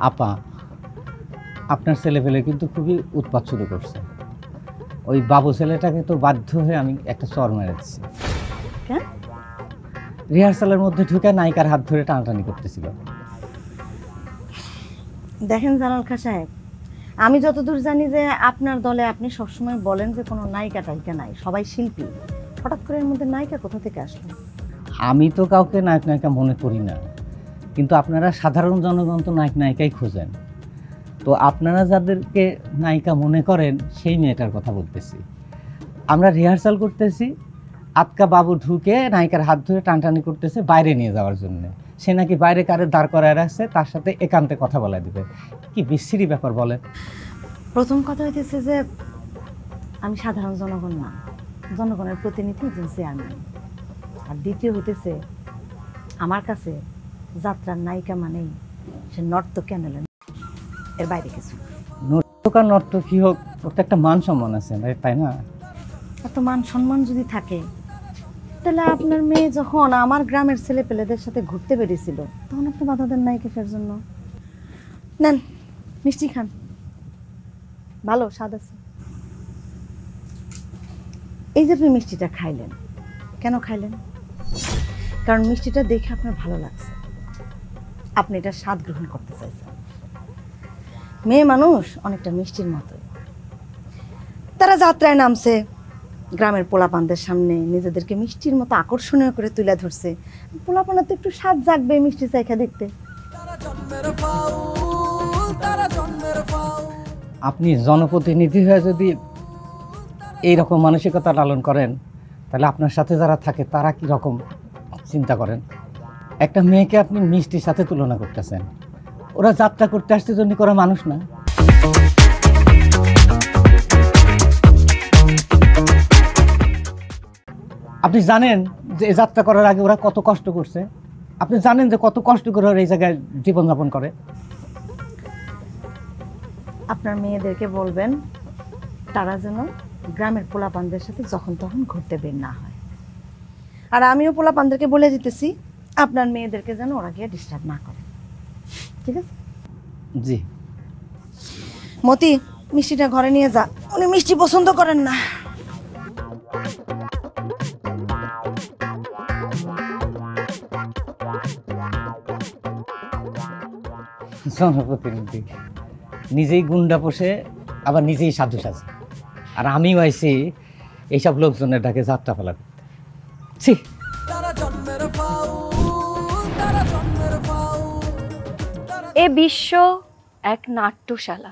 আপা, আপনার ছেলেপেলে কিন্তু খুবই উৎপাত শুরু করছে। ওই বাবু ছেলেটাকে তো বাধ্য হয়ে আমি একটা চর মেরেছি। কেন? রিহার্সালের মধ্যে ঢুকে নায়িকার হাত ধরে টানাটানি করতেছিল। দেখেন জালাল খাঁ সাহেব, আমি যতদূর জানি যে আপনার দলে আপনি সবসময় বলেন যে কোনো নায়িকা টায়িকা নাই, সবাই শিল্পী। হঠাৎ করে এর মধ্যে নায়িকা কোথা থেকে আসলো? আমি তো কাউকে নায়ক নায়িকা মনে করি না, কিন্তু আপনারা সাধারণ জনগণ তো নায়ক নায়িকাই খোঁজেন। তো আপনারা যাদেরকে নায়িকা মনে করেন সেই মেয়েটার কথা বলতেছি। আমরা রিহার্সাল করতেছি, আতকা বাবু ঢুকে নায়িকার হাত ধরে টানটানি করতেছে বাইরে নিয়ে যাওয়ার জন্য। সে নাকি বাইরে কারে দাঁড় করায় রাখছে, তার সাথে একান্তে কথা বলা দিবে। কি বিশ্রী ব্যাপার বলেন। প্রথম কথা হইতেছে যে আমি সাধারণ জনগণ না, জনগণের প্রতিনিধি, একজন চেয়ারম্যান। আর দ্বিতীয় হইতেছে আমার কাছে যাত্রার নায়িকা মানেই সে নর্তকী আনলেন, এর বাইরে কিছু। নর্তক আর নর্তকী হোক, ওর তো একটা মান সম্মান আছে, তাই না? এত মান সম্মান যদি থাকে, তাহলে আপনার মেয়ে যখন আমার গ্রামের ছেলে পেলেদের সাথে ঘুরতে বেরিয়েছিল তখন আপনি বাধা দেন নাই কিসের জন্য? নেন মিষ্টি খান, ভালো স্বাদ আছে। এই যে আপনি মিষ্টিটা খাইলেন, কেন খাইলেন? কারণ মিষ্টিটা দেখে আপনার ভালো লাগছে, আপনি এটা স্বাদ গ্রহণ করতে চাইছেন। মেয়ে মানুষ অনেকটা মিষ্টির মতো, তারা যাত্রায় নামছে, গ্রামের পোলাপানদের সামনে নিজেদেরকে মিষ্টির মতো আকর্ষণীয় করে তুলে ধরছে। পোলাপানের তো একটু স্বাদ জাগবে মিষ্টি চাইখা দেখতে। আপনি জনপ্রতিনিধি হয়ে যদি এইরকম মানসিকতা লালন করেন, তাহলে আপনার সাথে যারা থাকে তারা কি রকম চিন্তা করেন? একটা মেয়েকে আপনি মিষ্টির সাথে তুলনা করতেছেন। ওরা যাত্রা করতে আসতে জন্য করা মানুষ না। আপনি জানেন যে এই যাত্রা করার আগে ওরা কত কষ্ট করছে? আপনি জানেন যে কত কষ্ট করে ওরা এই জায়গায় জীবনযাপন করে? আপনার মেয়েদেরকে বলবেন তারা যেন গ্রামের পোলাপানদের সাথে যখন তখন ঘুরতে বের না হয়। আর আমিও পোলাপানদেরকে বলে দিতেছি আপনার মেয়েদেরকে যেন ওরা গিয়ে ডিস্টার্ব না করে, ঠিক আছে? জি। মতি, মিষ্টিটা ঘরে নিয়ে যা, উনি মিষ্টি পছন্দ করেন না। জনপ্রতিনিধি নিজেই গুন্ডা পোষে, আবার নিজেই সাধু সাজে। আর আমিও আইছি এইসব লোকজনের ডাকে যাত্রা পালা করতে। ছি। এ বিশ্ব এক নাট্যশালা,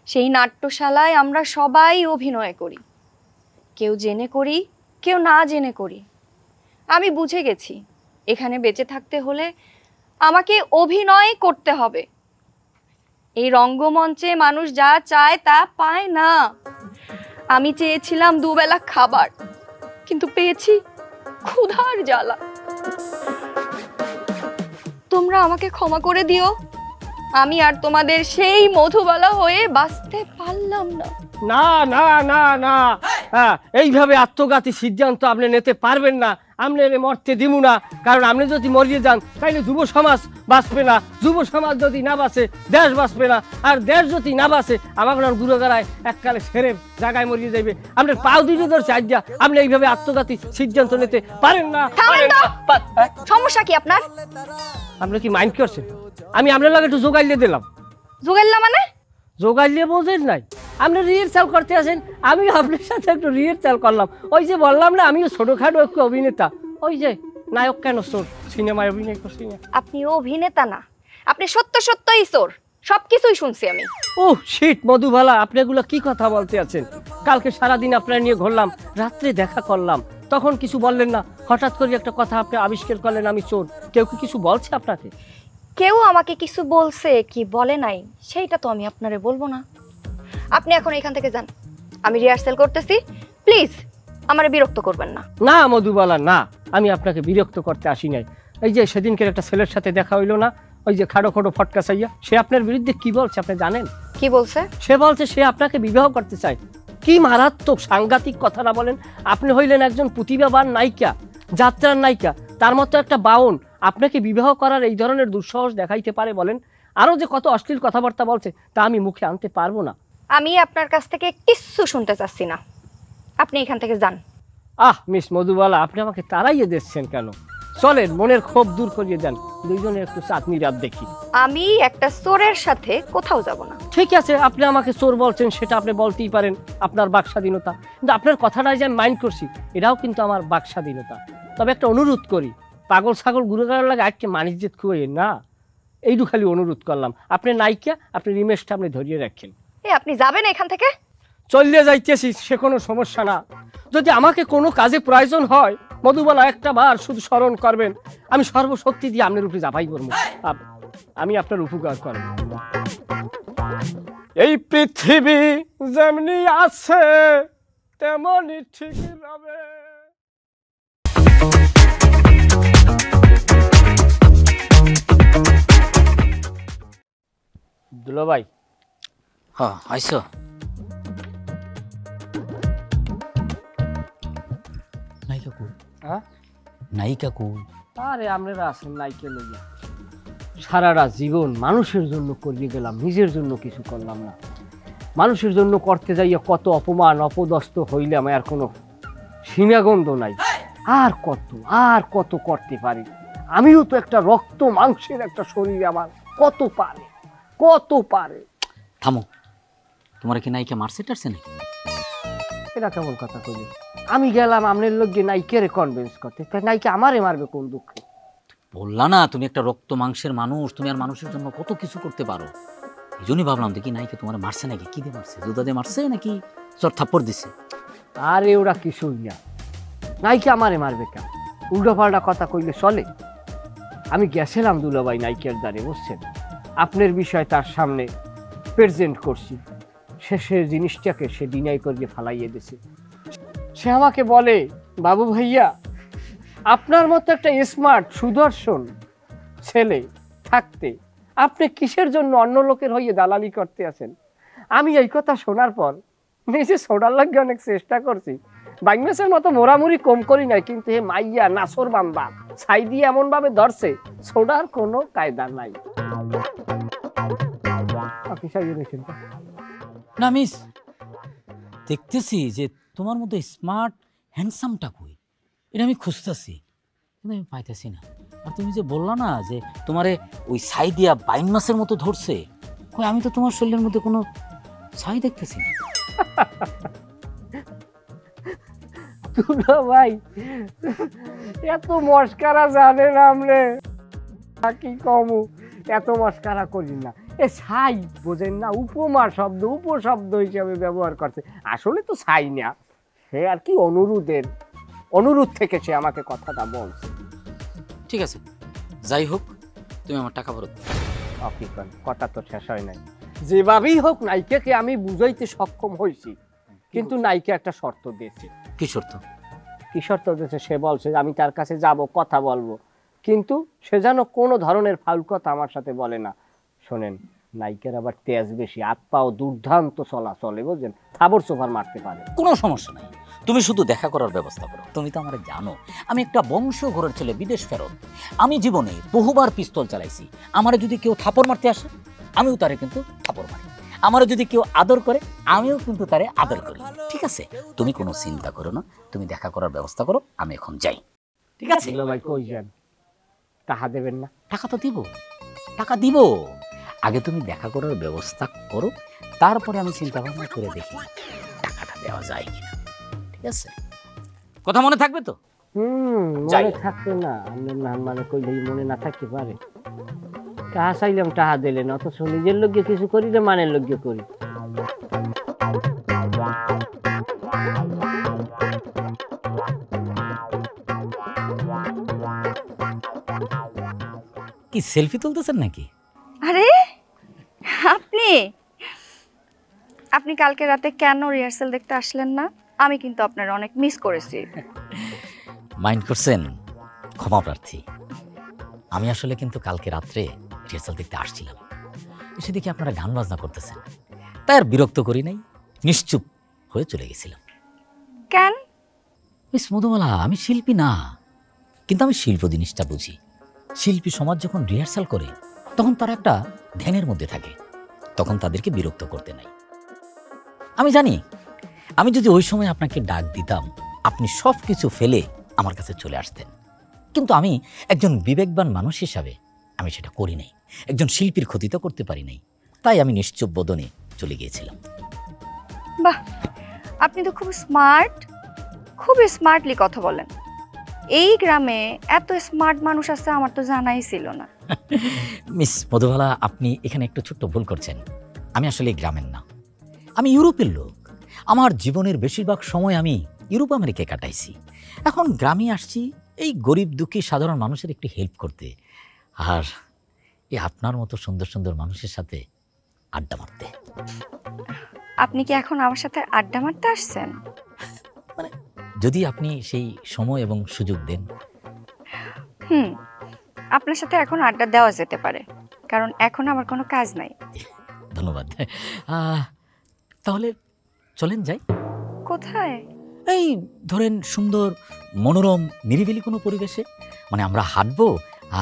সেই নাট্যশালায় আমরা সবাই অভিনয় করি, কেউ জেনে করি, কেউ না জেনে করি। আমি বুঝে গেছি এখানে বেঁচে থাকতে হলে আমাকে অভিনয় করতে হবে। এই রঙ্গমঞ্চে মানুষ যা চায় তা পায় না। আমি চেয়েছিলাম দুবেলা খাবার, কিন্তু পেয়েছি ক্ষুধার জ্বালা। তোমরা আমাকে ক্ষমা করে দিও, আমি আর তোমাদের সেই মধুবালা হয়ে বাঁচতে পারলাম না। না না না না, হ্যাঁ, এইভাবে আত্মঘাতী সিদ্ধান্ত আপনি নিতে পারবেন না। আপনি মরতে দিব না, কারণ আপনি যদি মরিয়ে যান তাইলে যুব সমাজ বাঁচবে না। যুব সমাজ যদি না বাঁচে দেশ বাঁচবে না, আর দেশ যদি না বাঁচে আমার গুরুগারায় এককালে সেরে জায়গায় মরিয়ে যাইবে। আপনার পাও দুটো ধরছে আজ্ঞা, আপনি এইভাবে আত্মঘাতী সিদ্ধান্ত নিতে পারেন না। সমস্যা কি আপনার? আপনি কি মাইন্ড করছেন? আমি আপনার লাগে একটু জোগাইলে দিলাম। জোগাইলা মানে? জোগাইলে বোঝেন নাই? আপনি রিহার্সাল করতে আসেন, আমি আপনার সাথে একটু রিহার্সাল করলাম। ওই যে বললাম না আমিও ছোটখাটো একটু অভিনেতা, ওই যে নায়ক কেন চোর, সিনেমায় অভিনয় করছি না। আপনি অভিনেতা না, আপনি সত্য সত্যই চোর, সবকিছুই শুনছি আমি। ও শিট মধুবালা, আপনি এগুলো কি কথা বলতে আছেন? কালকে সারাদিন আপনার নিয়ে ঘুরলাম, রাত্রে দেখা করলাম, তখন কিছু বললেন না। হঠাৎ করে একটা কথা আপনি আবিষ্কার করলেন আমি চোর। কেউ কি কিছু বলছে আপনাকে? কেউ আমাকে কিছু বলছে কি বলে নাই সেইটা তো আমি আপনারে বলবো না। আপনি এখন এখান থেকে যান, আমি রিহার্সাল করতেছি, প্লিজ আমারে বিরক্ত করবেন না। না মধুবালা না, আমি আপনাকে বিরক্ত করতে আসি নাই। এই যে সেদিনকের একটা ছেলের সাথে দেখা হইলো না, ওই যে খাড়ো খাড়ো ফটকা চাইয়া, সে আপনার বিরুদ্ধে কি বলছে আপনি জানেন? কি বলছে? সে বলছে সে আপনাকে বিবাহ করতে চায়। কি মারাত্মক সাংঘাতিক কথা না বলেন? আপনি হইলেন একজন প্রতিভাবান নায়িকা, যাত্রার নায়িকা, তার মতো একটা বাউন আপনাকে বিবাহ করার এই ধরনের দুঃসাহস দেখাইতে পারে বলেন? আরও যে কত অশ্লীল কথাবার্তা বলছে তা আমি মুখে আনতে পারবো না। আমি আপনার কাছ থেকে কিচ্ছু শুনতে চাচ্ছি না, আপনি এখান থেকে যান। মিস মধুবালা, আপনি আমাকে তাড়াইয়ে দিচ্ছেন কেন? চলেন, মনের ক্ষোভ দূর করিয়ে দেন, দুইজনে একটু চাঁদনি রাত দেখি। আমি একটা চোরের সাথে কোথাও যাব না। ঠিক আছে, আপনি আমাকে চোর বলছেন, সেটা আপনি বলতেই পারেন, আপনার বাক স্বাধীনতা। কিন্তু আপনার কথাটা যে আমি মাইন্ড করছি, এটাও কিন্তু আমার বাক স্বাধীনতা। তবে একটা অনুরোধ করি, পাগল ছাগল ঘুরে গেলার লাগে আজকে মানিজ্যত খুঁয়ে না, এইটু খালি অনুরোধ করলাম। আপনি নায়িকা, আপনি রিমেশটা আপনি ধরিয়ে রাখেন। আপনি যাবেন এখান থেকে? চলিয়ে যাইতেছি, সে কোনো সমস্যা না। যদি আমাকে কোনো কাজে প্রয়োজন হয় মধুবালা, একটা বার শুধু স্মরণ করবেন, আমি সর্বশক্তি দিয়ে আপনার উপরে জাপাই করবো, আমি আপনার উপকার করব। এই পৃথিবী যেমনি আছে তেমনি ঠিক রবে। দুলাভাই। হ্যাঁ, আইসো। নায়িকা কই? হ্যাঁ, নায়িকা কই? আরে আপনারা আছেন নায়িকা লইয়া। সারাটা জীবন মানুষের জন্য করিয়ে গেলাম, নিজের জন্য কিছু করলাম না। মানুষের জন্য করতে যাইয়া কত অপমান অপদস্থ হইলাম, আর কোনো সীমাগন্ধ নাই। আর কত করতে পারি। আমিও তো একটা রক্ত মাংসের একটা শরীর, আমার কত পারে। থামো, তোমার কি নায়িকা মারছে টারছে নাকি? এটা কেমন কথা কইলি? আমি গেলাম আপনার লোককে নায়িকারে কনভিন্স করতে, তাই নায়িকা আমারে মারবে কোন দুঃখে? বললা না তুমি একটা রক্ত মাংসের মানুষ, তুমি আর মানুষের জন্য কত কিছু করতে পারো। এই জন্যই ভাবলাম দেখি নায়িকা তোমার মারছে নাকি। কি দিয়ে মারছে? জুতা দিয়ে মারছে নাকি চর থাপ্পড় দিছে? আরে ওরা কিছুই না, নায়িকা আমারে মারবে কেন? উল্টো পাল্টা কথা কইলে চলে? আমি গেছিলাম দুলাভাই নায়িকার দ্বারে, বুঝছেন, আপনার বিষয় তার সামনে প্রেজেন্ট করছি। শেষের জিনিসটাকে সে ডিনাই করিয়ে ফালাইয়ে দিছে। সে আমাকে বলে, বাবু ভাইয়া, আপনার মতো একটা স্মার্ট সুদর্শন ছেলে থাকতে আপনি কিসের জন্য অন্য লোকের হয়ে দালালি করতে আছেন? আমি এই কথা শোনার পর নিজে সোডার লাগে অনেক চেষ্টা করছি, বাইমেসের মতো মোড়ামুড়ি কম করি নাই, কিন্তু হে মাইয়া নাসর বান্দা ছাই দিয়ে এমন ভাবে ধরছে, সোডার কোনো কায়দা নাই। না মিস, দেখতেছি যে তোমার মধ্যে স্মার্ট হ্যান্ডসামটা কই, এটা আমি খুঁজতেছি কিন্তু আমি পাইতেছি না। আর তুমি যে বললা না যে তোমারে ওই ছাই দিয়া বাইন মাছের মতো ধরছে, কই আমি তো তোমার শরীরের মধ্যে কোনো ছাই দেখতেছি না। ভাই এত মস্কারা জানেন আমরে, কি কমু, এত মস্কারা করি না। এ ছাই বোঝেন না, উপমা শব্দ উপশব্দ হিসাবে ব্যবহার করছে, আসলে তো ছাই না। সে আর কি অনুরোধ থেকে সে আমাকে কথাটা বলছে। ঠিক আছে, যাই হোক, তুমি আমার টাকা ফেরত দাও। অফিকান কথা তো শেষ হয় নাই। যেভাবেই হোক নায়িকাকে আমি বুঝাইতে সক্ষম হয়েছি, কিন্তু নায়িকা একটা শর্ত দিয়েছে। কি শর্ত? কি শর্ত দিয়েছে? সে বলছে যে আমি তার কাছে যাব, কথা বলবো, কিন্তু সে যেন কোনো ধরনের ফাউল কথা আমার সাথে বলে না। শোনেন, নায়িকার আবার তেজ বেশি, হাত পাও দুর্দান্ত চলাচলে, বুঝলেন, থাবর সোফার মারতে পারে। কোনো সমস্যা নাই, তুমি শুধু দেখা করার ব্যবস্থা করো। তুমি তো আমার জানো, আমি একটা বংশ ঘরের ছেলে, বিদেশ ফেরত। আমি জীবনে বহুবার পিস্তল চালাইছি। আমার যদি কেউ থাপড় মারতে আসে, আমিও তারে কিন্তু থাপড় মারি। আমার যদি কেউ আদর করে, আমিও কিন্তু তারে আদর করি। ঠিক আছে, তুমি কোনো চিন্তা করো না, তুমি দেখা করার ব্যবস্থা করো, আমি এখন যাই। ঠিক আছে ভাই, কই যান? টাকা দেবেন না? টাকা তো দিব, টাকা দিব। আগে তুমি দেখা করার ব্যবস্থা করো, তারপরে আমি চিন্তা ভাবনা করে দেখি টাকাটা দেওয়া যায় কিনা। ঠিক আছে, কথা মনে থাকবে তো? মনে থাকবে না? মানে কইলেই মনে না থাকতে পারে। টাহা চাইলাম, টাহা দিলেন, অথচ নিজের লোককে কিছু করি না, মানের লোককে করি। কি সেলফি তুলতেছেন নাকি? আরে আপনি কালকে রাতে কেন রিহার্সাল দেখতে আসলেন না? আমি কিন্তু আপনার অনেক মিস করেছি। মাইন্ড করছেন? ক্ষমা প্রার্থী। আমি আসলে কিন্তু কালকে রাত্রে রিহার্সাল দেখতে আসছিলাম, এসে দেখি আপনারা গান বাজনা করতেছেন, তাই আর বিরক্ত করি নাই, নিশ্চুপ হয়ে চলে গেছিলাম। কেন? মিস মধুবালা, আমি শিল্পী না, কিন্তু আমি শিল্প জিনিসটা বুঝি। শিল্পী সমাজ যখন রিহার্সাল করে, তখন তারা একটা ধ্যানের মধ্যে থাকে, তখন তাদেরকে বিরক্ত করতে নাই। আমি জানি আমি যদি ওই সময় আপনাকে ডাক দিতাম, আপনি সব কিছু ফেলে আমার কাছে চলে আসতেন, কিন্তু আমি একজন বিবেকবান মানুষ হিসাবে আমি সেটা করি নাই। একজন শিল্পীর ক্ষতি তো করতে পারি নাই, তাই আমি নিশ্চুপ বদনে চলে গিয়েছিলাম। বাহ, আপনি তো খুব স্মার্ট, খুবই স্মার্টলি কথা বলেন। এই গ্রামে এত স্মার্ট মানুষ আছে আমার তো জানাই ছিল না। মিস মধুবালা, আপনি এখানে একটু ছোট্ট ভুল করছেন। আমি আসলে গ্রামের না, আমি ইউরোপের লোক। আমার জীবনের বেশিরভাগ সময় আমি ইউরোপ আমেরিকায় কাটাইছি। এখন গ্রামে আসছি এই গরিব দুঃখী সাধারণ মানুষের একটু হেল্প করতে, আর এই আপনার মতো সুন্দর সুন্দর মানুষের সাথে আড্ডা মারতে। আপনি কি এখন আমার সাথে আড্ডা মারতে আসছেন? মানে যদি আপনি সেই সময় এবং সুযোগ দেন। আপনার সাথে এখন আড্ডা দেওয়া যেতে পারে, কারণ এখন আমার কোনো কাজ নাই। ধন্যবাদ। তাহলে চলেন যাই। কোথায়? এই ধরেন সুন্দর মনোরম নিরিবিলি কোনো পরিবেশে, মানে আমরা হাঁটবো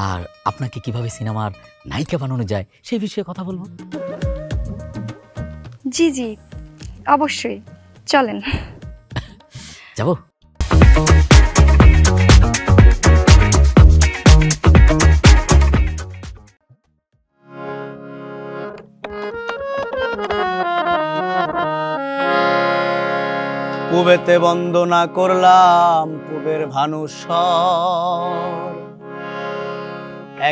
আর আপনাকে কিভাবে সিনেমার নায়িকা বানানো যায় সেই বিষয়ে কথা বলবো। জি জি, অবশ্যই, চলেন। যাবো? পুবেতে বন্দনা করলাম পুবের ভানুষর,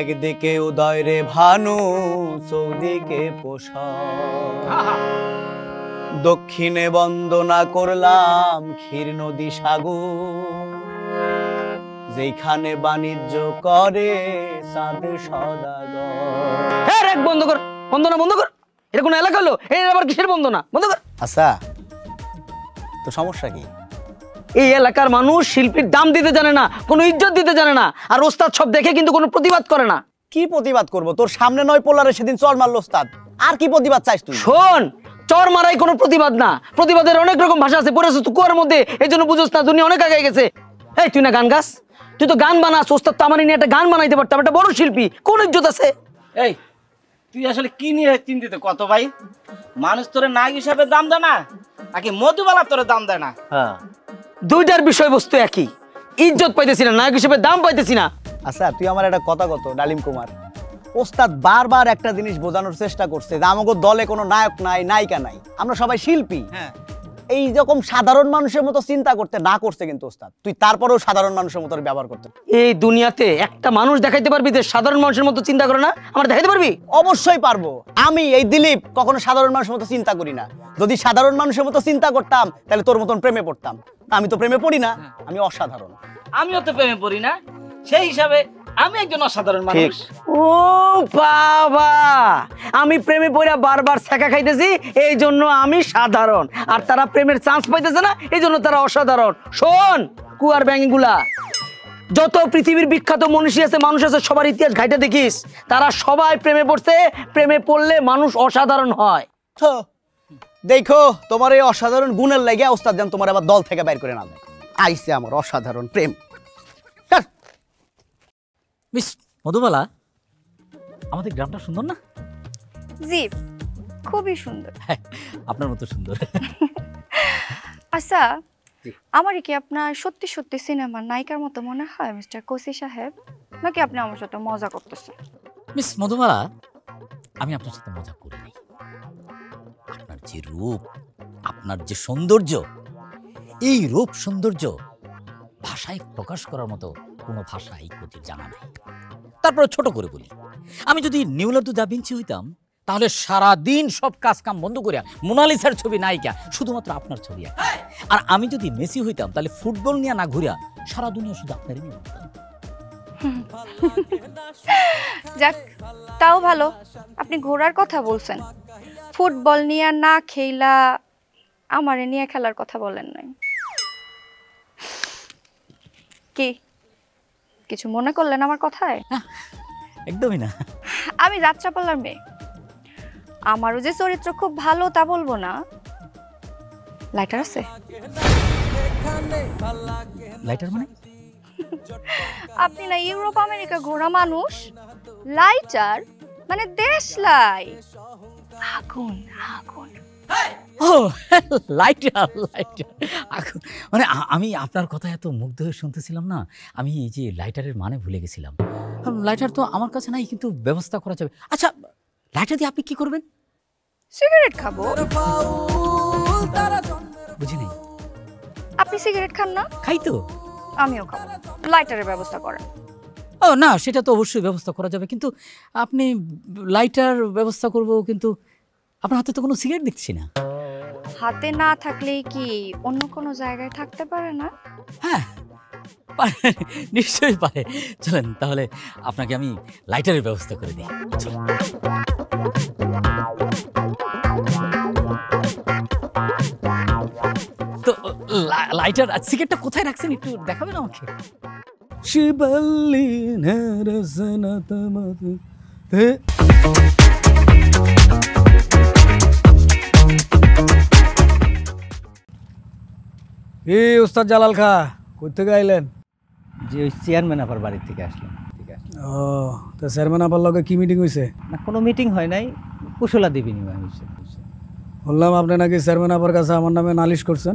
একদিকে উদয় রে ভানু, চৌদিকে পোষর। দক্ষিণে বন্দনা করলাম ক্ষীর নদী সাগর, যেখানে বাণিজ্য করে চাঁদ সদাগর। এক বন্ধ কর, বন্দনা বন্ধ কর। এটা কোন এলাকা হলো? এর আবার কিসের বন্দনা? বন্ধ কর। আচ্ছা, তো সমস্যা কি? এই এলাকার মানুষ শিল্পীর দাম দিতে জানে না, কোনো ইজ্জত দিতে জানে না, আর ওস্তাদ সব দেখে কিন্তু কোনো প্রতিবাদ করে না। কি প্রতিবাদ করব? তোর সামনে নয় পোলারে সেদিন চর মারলো ওস্তাদ, আর কি প্রতিবাদ চাইছ তুই? শোন, চর মারাই কোনো প্রতিবাদ না। প্রতিবাদের অনেক রকম ভাষা আছে, পড়েছিস তুই কুয়ার মধ্যে, এই জন্য বুঝোস না। দুনিয়া অনেক আগে গেছে। এই তুই না গান গাস? তুই তো গান বানাস। ওস্তাদ তো আমার নিয়ে একটা গান বানাইতে পারতাম, একটা বড় শিল্পী, কোন ইজ্জত আছে? এই তুই আসলে কি নিয়ে চিন্তিত কত ভাই? মানুষ তোরে নায়ক হিসাবে দাম দেয় না, নাকি মধুবালা তোরে দাম দেয় না? হ্যাঁ, দুইটার বিষয়বস্তু একই। ইজ্জত পাইতেছি না, নায়ক হিসেবে দাম পাইতেছি না। আচ্ছা তুই আমার একটা কথা কত ডালিম কুমার, ওস্তাদ বারবার একটা জিনিস বোঝানোর চেষ্টা করছে যে আমাকে দলে কোনো নায়ক নাই, নায়িকা নাই, আমরা সবাই শিল্পী। হ্যাঁ, এই রকম সাধারণ মানুষের মতো চিন্তা করতে না করছে কিন্তু ওস্তাদ, তুই তারপরেও সাধারণ মানুষের মতো ব্যবহার করতে। এই দুনিয়াতে একটা মানুষ দেখাইতে পারবি যে সাধারণ মানুষের মতো চিন্তা করে না? আমার দেখাইতে পারবি? অবশ্যই পারবো। আমি এই দিলীপ কখনো সাধারণ মানুষের মতো চিন্তা করি না। যদি সাধারণ মানুষের মতো চিন্তা করতাম তাহলে তোর মতন প্রেমে পড়তাম। আমি তো প্রেমে পড়ি না, আমি অসাধারণ। আমিও তো প্রেমে পড়ি না, সেই হিসাবে আমি একজন অসাধারণ মানুষ। ও বাবা, আমি প্রেমে পড়া বারবার ছেঁকা খাইতেছি, এই জন্য আমি সাধারণ, আর তারা প্রেমের চান্স পাইতেছে না, এই জন্য তারা অসাধারণ। শোন কুয়ার ব্যাঙগুলা, যত পৃথিবীর বিখ্যাত মনীষী আছে, মানুষ আছে, সবার ইতিহাস ঘাইটা দেখিস, তারা সবাই প্রেমে পড়ছে। প্রেমে পড়লে মানুষ অসাধারণ হয়। তো দেখো তোমার এই অসাধারণ গুণের লাগে ওস্তাদ যেন তোমার আবার দল থেকে বাইর করে না দেয়। আইসে আমার অসাধারণ প্রেম। মিস মধুবালা, আমাদের গ্রামটা সুন্দর না? জি, খুবই সুন্দর। আপনার মতো সুন্দর। আচ্ছা, আমার কি আপনার সত্যি সত্যি সিনেমার নায়িকার মতো মনে হয় মিস্টার কোসি সাহেব, নাকি আপনি আমার সাথে মজা করতেছেন? মিস মধুবালা, আমি আপনার সাথে মজা করিনি। আপনার যে রূপ, আপনার যে সৌন্দর্য, এই রূপ সৌন্দর্য ভাষায় প্রকাশ করার মতো কোনো ভাষা এই কোটির জানা নাই। তারপরে ছোট করে বলি, আমি যদি নিউলার্দো দা ভিঞ্চি হইতাম, তাহলে সারা দিন সব কাজ কাম বন্ধ করিয়া মোনালিসার ছবি নায়িকা শুধুমাত্র আপনার ছবি আঁকা। আর আমি যদি মেসি হইতাম, তাহলে ফুটবল নিয়ে না ঘুরিয়া সারা দুনিয়া শুধু আপনারই নিয়ে ঘুরতাম। যাক, তাও ভালো আপনি ঘোরার কথা বলছেন, ফুটবল নিয়ে না খেলা আমারে নিয়ে খেলার কথা বলেন নাই। কি কিছু মনে করলেন আমার কথায়? একদমই না। আমি যাত্রাপালার মেয়ে, আমারও যে চরিত্র খুব ভালো তা বলবো না। লাইটার আছে? লাইটার মানে? আপনি না ইউরোপ আমেরিকা ঘোরা মানুষ, লাইটার মানে দেশলাই। আগুন আগুন। ও লাইটার লাইটার মানে আমি আপনার কথা এত মুগ্ধ হয়ে শুনতেছিলাম না, আমি এই যে লাইটারের মানে ভুলে গেছিলাম। লাইটার তো আমার কাছে নাই, কিন্তু ব্যবস্থা করা যাবে। আচ্ছা, লাইটার দিয়ে আপনি কি করবেন? সিগারেট খাবো। বুঝি নাই। আপনি সিগারেট খান না? খাই তো। আমিও খাবো। লাইটারের ব্যবস্থা করেন। ও না, সেটা তো অবশ্যই ব্যবস্থা করা যাবে, কিন্তু আপনি লাইটার ব্যবস্থা করব, কিন্তু আপনার হাতে তো কোনো সিগারেট দেখছি না। হাতে না থাকলেই কি অন্য কোনো জায়গায় থাকতে পারে না? হ্যাঁ পারে, নিশ্চয়ই পারে। চলেন তাহলে আপনাকে আমি লাইটারের ব্যবস্থা করে দিই। চলুন। তো লাইটার আর সিগারেটটা কোথায় রাখছেন একটু দেখাবেন আমাকে? শিবল্লী উস্তাদ জালাল খা কই থেকে আইলেন? যে ওই চেয়ারম্যান আবার বাড়ির থেকে আসলাম। ঠিক আছে। ও তো চেয়ারম্যান আবার লগে কি মিটিং হইছে? না, কোনো মিটিং হয় নাই, কুশলাদি বিনিময় হয়েছে। বললাম আপনি নাকি চেয়ারম্যান আবার কাছে আমার নামে নালিশ করছেন?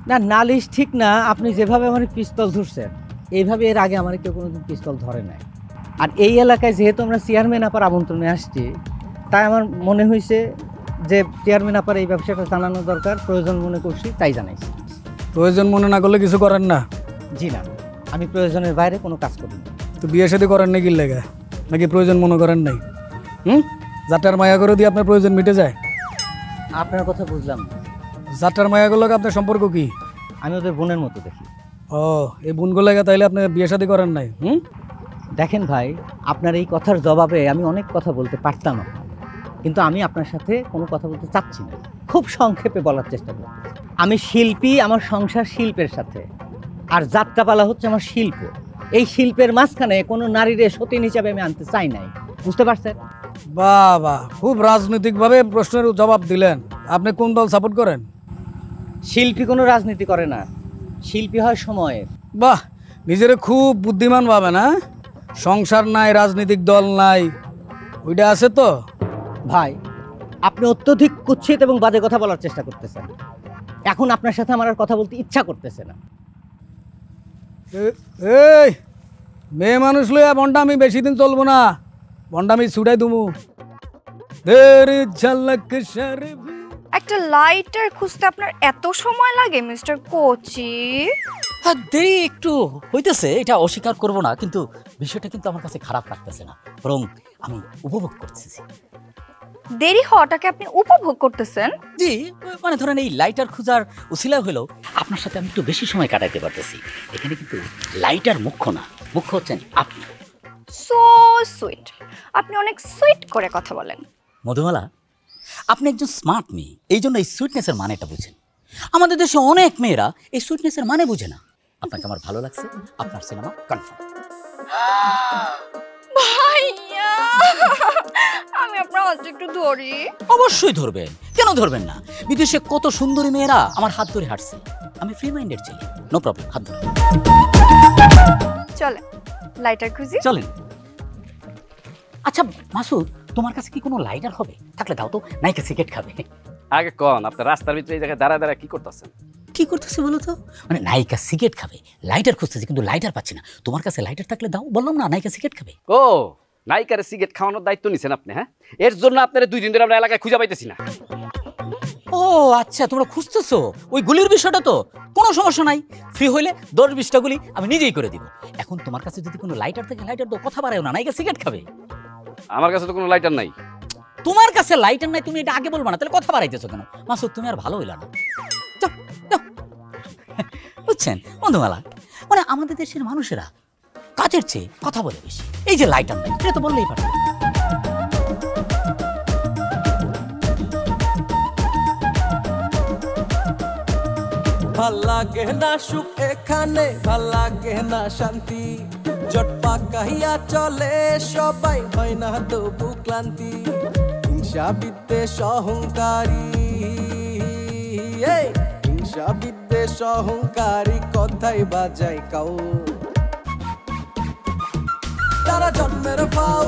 না, নালিশ ঠিক না। আপনি যেভাবে আমার পিস্তল ধরছেন, এইভাবে এর আগে আমার কেউ কোনোদিন পিস্তল ধরে নাই। আর এই এলাকায় যেহেতু আমরা চেয়ারম্যান আপার আমন্ত্রণে আসছি, তাই আমার মনে হয়েছে যে চেয়ারম্যান আপার এই ব্যবসাটা জানানো দরকার, প্রয়োজন মনে করছি, তাই জানাইছি। প্রয়োজন মনে না করলে কিছু করেন না? জি না, আমি প্রয়োজনের বাইরে কোনো কাজ করি না। তো বিয়ে শাদী করেন নাকি লেগে, নাকি প্রয়োজন মনে করেন নাই? যাত্রার মায়া করে দিয়ে আপনার প্রয়োজন মিটে যায়? আপনার কথা বুঝলাম না। যাত্রার মায়াগুলোকে আপনার সম্পর্ক কি? আমি ওদের বোনের মতো দেখি। ও, এই বোনগুলোকে তাইলে আপনি বিয়ে শাদী করেন নাই? দেখেন ভাই, আপনার এই কথার জবাবে আমি অনেক কথা বলতে পারতাম, কিন্তু আমি আপনার সাথে কোনো কথা বলতে চাচ্ছি না। খুব সংক্ষেপে বলার চেষ্টা করব। আমি শিল্পী, আমার সংসার শিল্পের সাথে, আর যাত্রাপালা হচ্ছে আমার শিল্প। এই শিল্পের মাঝখানে কোনো নারীর সতীন হিসাবে আমি আনতে চাই নাই, বুঝতে পারছেন? বাবা, খুব রাজনৈতিকভাবে প্রশ্নের জবাব দিলেন। আপনি কোন দল সাপোর্ট করেন? শিল্পী কোনো রাজনীতি করে না, শিল্পী হয় সময়ের। বাহ, নিজের খুব বুদ্ধিমান ভাবে না? সংসার নাই, রাজনৈতিক দল নাই, ওইটা আছে তো? ভাই, আপনি অত্যধিক কুৎসিত এবং বাজে কথা বলার চেষ্টা করতেছেন। এখন আপনার সাথে আমার আর কথা বলতে ইচ্ছা করতেছে না। এই মেয়ে মানুষ লইয়া বন্ডামি বেশি দিন চলবো না, বন্ডামি ছুটাই দুমু। একটা লাইটার খুঁজতে আপনার এত সময় লাগে মিস্টার কোচি? হ্যাঁ, দেরি একটু হইতেছে, এটা অস্বীকার করব না, কিন্তু বিষয়টা কিন্তু আমার কাছে খারাপ লাগতেছে না, বরং আমি উপভোগ করতেছি। দেরি হওয়াটাকে আপনি উপভোগ করতেছেন? জি, মানে ধরেন এই লাইটার খোঁজার উছিলা হলেও আপনার সাথে আমি একটু বেশি সময় কাটাইতে পারতেছি। এখানে কিন্তু লাইটার মুখ্য না, মুখ্য হচ্ছেন আপনি। সো সুইট, আপনি অনেক সুইট করে কথা বলেন। মধুমালা, আপনি একজন স্মার্ট মেয়ে, এই জন্য এই সুইটনেসের মানেটা বুঝেন। আমাদের দেশে অনেক মেয়েরা এই সুইটনেসের মানে বুঝে না। আপনাকে আমার ভালো লাগছে, আপনার সিনেমা কনফার্ম। ভাইয়া, আমি আপনার হাত একটু ধরি। অবশ্যই ধরবেন, কেন ধরবেন না? বিদেশে কত সুন্দরী মেয়েরা আমার হাত ধরে হাঁটছে। আমি ফ্রি মাইন্ডেড ছেলে, নো প্রবলেম, হাত ধরুন। চলে লাইটার খুঁজি। চলেন। আচ্ছা মাসুদ, তোমার কাছে কি কোনো লাইটার হবে? থাকলে দাও তো, নাইকা সিগারেট খাবে। আগে কোন আপনার রাস্তার ভিতরে এই জায়গায় দাঁড়া দাঁড়া কি করতেছেন? কি করতেছে বলো তো? মানে নাইকা সিগারেট খাবে, লাইটার খুঁজতেছে, কিন্তু লাইটার পাচ্ছি না। তোমার কাছে লাইটার থাকলে দাও, বললাম না নাইকা সিগারেট খাবে। ও, নাইকারে সিগারেট খাওয়ানোর দায়িত্ব নিছেন আপনি? হ্যাঁ, এর জন্য আপনার 2 দিন ধরে আমরা এলাকায় খুঁজে পাইতেছি না। ও আচ্ছা, তোমরা খুঁজতেছো ওই গুলির বিষয়টা? তো কোনো সমস্যা নাই, ফ্রি হইলে 10-20টা গুলি আমি নিজেই করে দিব। এখন তোমার কাছে যদি কোনো লাইটার থাকে, লাইটার দাও, কথা বাড়াও না, নাইকা সিগারেট খাবে। আমার কাছে তো কোনো লাইটার নাই। তোমার কাছে লাইটার নাই, তুমি এটা আগে বলবা না, তাহলে কথা বাড়াইতেছো কেন? মাসুদ, তুমি আর ভালো হইলা না। বুঝছেন বন্ধুমালা, মানে আমাদের দেশের মানুষেরা কাজের চেয়ে কথা বলে বেশি। এই যে লাইটার নাই, এটা তো বললেই পারে। ভাল লাগে না সুখ এখানে, ভাল লাগে না শান্তি, জট পাকাইয়া চলে সবাই, হয় না তবু ক্লান্তি। হিংসা বিদ্বেষ অহংকারী, হিংসা বিদ্বেষ অহংকারী কথাই বাজায় কাউ। তারা জন্মের ফাউ